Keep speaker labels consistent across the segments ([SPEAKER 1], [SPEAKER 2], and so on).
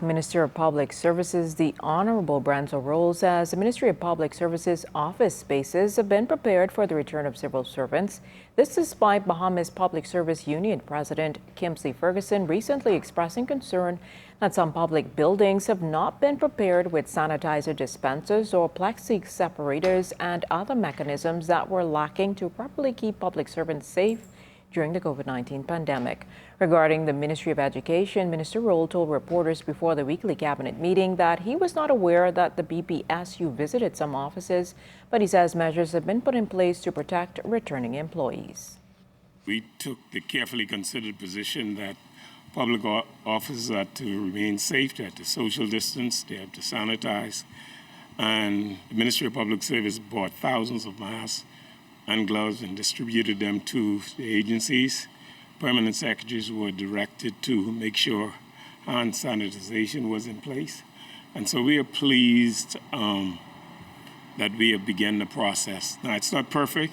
[SPEAKER 1] Minister of Public Services, the Honorable Branzo Roll, says the Ministry of Public Services office spaces have been prepared for the return of civil servants. This despite Bahamas Public Service Union President Kimsley Ferguson recently expressing concern that some public buildings have not been prepared with sanitizer dispensers or plexi separators and other mechanisms that were lacking to properly keep public servants safe during the COVID-19 pandemic. Regarding the Ministry of Education, Minister Roll told reporters before the weekly cabinet meeting that he was not aware that the BPSU visited some offices, but he says measures have been put in place to protect returning employees.
[SPEAKER 2] We took the carefully considered position that public offices are to remain safe, they have to social distance, they have to sanitize, and the Ministry of Public Service bought thousands of masks and gloves and distributed them to the agencies. Permanent secretaries were directed to make sure hand sanitization was in place. And so we are pleased that we have begun the process. Now, it's not perfect,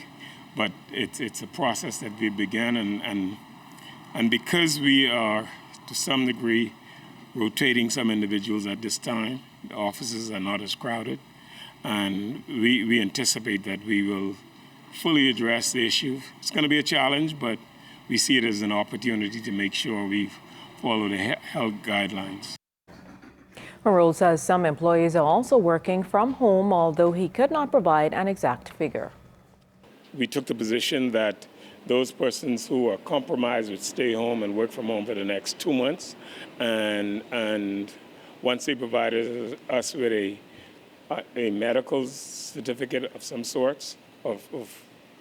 [SPEAKER 2] but it's a process that we began. And because we are, to some degree, rotating some individuals at this time, the offices are not as crowded. And we anticipate that we will fully address the issue. It's going to be a challenge, but we see it as an opportunity to make sure we follow the health guidelines.
[SPEAKER 1] Roll says some employees are also working from home, although he could not provide an exact figure.
[SPEAKER 2] We took the position that those persons who are compromised would stay home and work from home for the next 2 months. And once they provided us with a medical certificate of some sorts,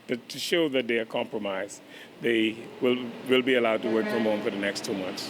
[SPEAKER 2] to show that they are compromised, they will be allowed to work from home for the next 2 months.